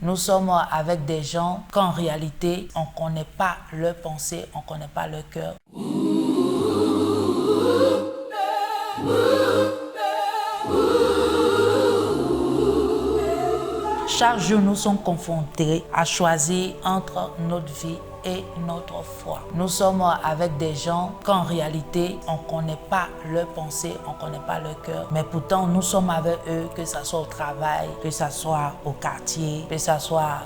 Nous sommes avec des gens qu'en réalité, on ne connaît pas leurs pensées, on ne connaît pas leur cœur. Chaque jour, nous sommes confrontés à choisir entre notre vie et notre foi. Nous sommes avec des gens qu'en réalité, on ne connaît pas leurs pensées, on ne connaît pas leur cœur. Mais pourtant, nous sommes avec eux, que ce soit au travail, que ce soit au quartier, que ce soit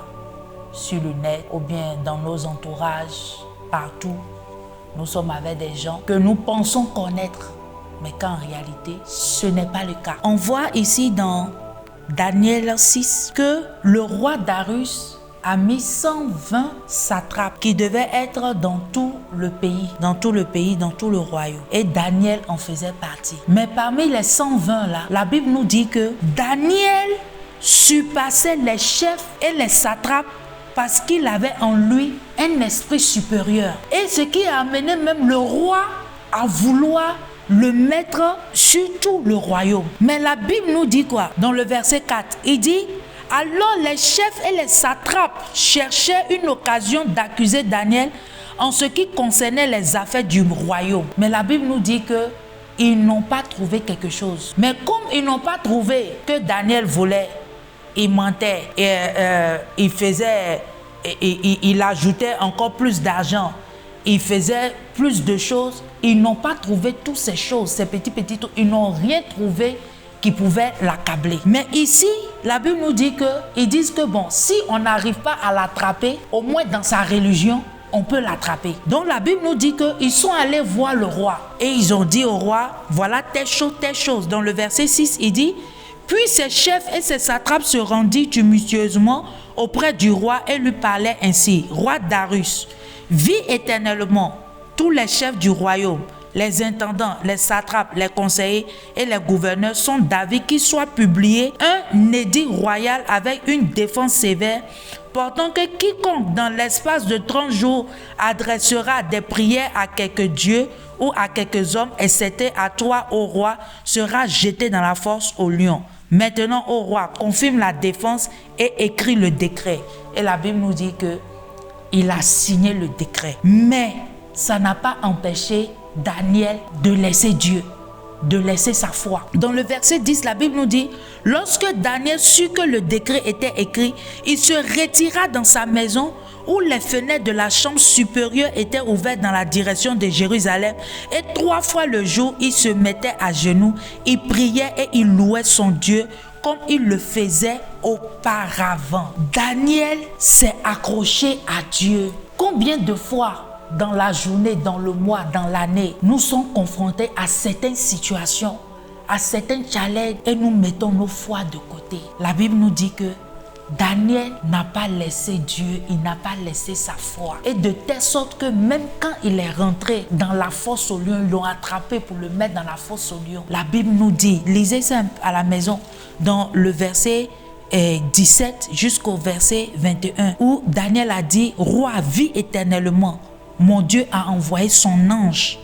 sur le net ou bien dans nos entourages, partout. Nous sommes avec des gens que nous pensons connaître, mais qu'en réalité, ce n'est pas le cas. On voit ici dans Daniel 6 que le roi Darius a mis 120 satrapes qui devaient être dans tout le pays, dans tout le royaume. Et Daniel en faisait partie. Mais parmi les 120 là, la Bible nous dit que Daniel surpassait les chefs et les satrapes parce qu'il avait en lui un esprit supérieur. Et ce qui a amené même le roi à vouloir le mettre sur tout le royaume. Mais la Bible nous dit quoi? Dans le verset 4, il dit: alors les chefs et les satrapes cherchaient une occasion d'accuser Daniel en ce qui concernait les affaires du royaume. Mais la Bible nous dit qu'ils n'ont pas trouvé quelque chose. Mais comme ils n'ont pas trouvé que Daniel volait, il mentait, et il ajoutait encore plus d'argent, il faisait plus de choses, ils n'ont pas trouvé toutes ces choses, ces petits trucs, ils n'ont rien trouvé qui pouvait l'accabler. Mais ici, la Bible nous dit ils disent que bon, si on n'arrive pas à l'attraper, au moins dans sa religion, on peut l'attraper. Donc la Bible nous dit qu'ils sont allés voir le roi et ils ont dit au roi, voilà telle chose. Dans le verset 6, il dit: puis ses chefs et ses satrapes se rendirent tumultueusement auprès du roi et lui parlaient ainsi: roi Darius, vis éternellement, tous les chefs du royaume, les intendants, les satrapes, les conseillers et les gouverneurs sont d'avis qu'il soit publié un édit royal avec une défense sévère, portant que quiconque dans l'espace de 30 jours adressera des prières à quelque dieu ou à quelques hommes, excepté à toi, ô roi, sera jeté dans la force au lion. Maintenant, ô roi, confirme la défense et écrit le décret. Et la Bible nous dit qu'il a signé le décret. Mais ça n'a pas empêché Daniel de laisser Dieu, de laisser sa foi. Dans le verset 10, la Bible nous dit: lorsque Daniel sut que le décret était écrit, il se retira dans sa maison où les fenêtres de la chambre supérieure étaient ouvertes dans la direction de Jérusalem, et 3 fois le jour, il se mettait à genoux, il priait et il louait son Dieu comme il le faisait auparavant. Daniel s'est accroché à Dieu. Combien de fois dans la journée, dans le mois, dans l'année, nous sommes confrontés à certaines situations, à certains challenges et nous mettons nos foi de côté? La Bible nous dit que Daniel n'a pas laissé Dieu, il n'a pas laissé sa foi. Et de telle sorte que même quand il est rentré dans la fosse au lion, ils l'ont attrapé pour le mettre dans la fosse au lion. La Bible nous dit, lisez ça à la maison, dans le verset 17 jusqu'au verset 21, où Daniel a dit: roi, vis éternellement. Mon Dieu a envoyé son ange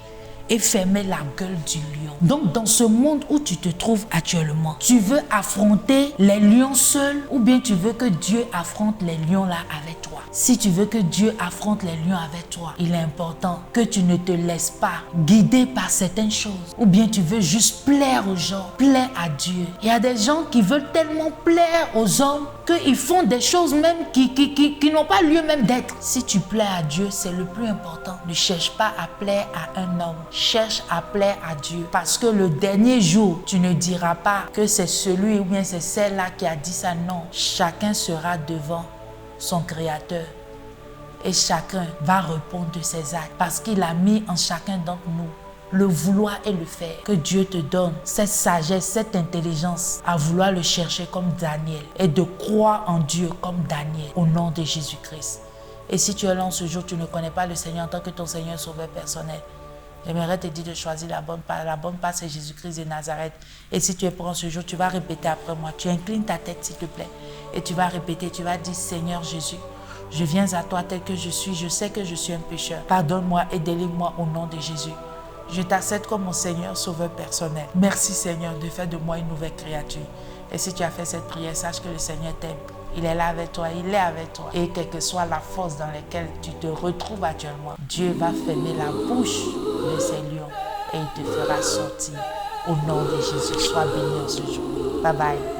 et fermé la gueule du lion. Donc dans ce monde où tu te trouves actuellement, tu veux affronter les lions seul ou bien tu veux que Dieu affronte les lions là avec toi? Si tu veux que Dieu affronte les lions avec toi, il est important que tu ne te laisses pas guider par certaines choses. Ou bien tu veux juste plaire aux gens, plaire à Dieu. Il y a des gens qui veulent tellement plaire aux hommes qu'ils font des choses même qui n'ont pas lieu même d'être. Si tu plais à Dieu, c'est le plus important. Ne cherche pas à plaire à un homme. Cherche à plaire à Dieu. Parce que le dernier jour, tu ne diras pas que c'est celui ou bien c'est celle-là qui a dit ça. Non. Chacun sera devant son Créateur. Et chacun va répondre de ses actes. Parce qu'il a mis en chacun d'entre nous le vouloir et le faire. Que Dieu te donne cette sagesse, cette intelligence à vouloir le chercher comme Daniel et de croire en Dieu comme Daniel au nom de Jésus-Christ. Et si tu es là en ce jour, tu ne connais pas le Seigneur en tant que ton Seigneur sauveur personnel, j'aimerais te dire de choisir la bonne part. La bonne part, c'est Jésus-Christ de Nazareth. Et si tu es prêt en ce jour, tu vas répéter après moi. Tu inclines ta tête, s'il te plaît. Et tu vas répéter, tu vas dire: Seigneur Jésus, je viens à toi tel que je suis. Je sais que je suis un pécheur. Pardonne-moi et délivre-moi au nom de Jésus. Je t'accepte comme mon Seigneur sauveur personnel. Merci Seigneur de faire de moi une nouvelle créature. Et si tu as fait cette prière, sache que le Seigneur t'aime Il est là avec toi, il est avec toi. Et quelle que soit la force dans laquelle tu te retrouves actuellement, Dieu va fermer la bouche de ces lions et il te fera sortir. Au nom de Jésus, sois béni en ce jour. Bye bye.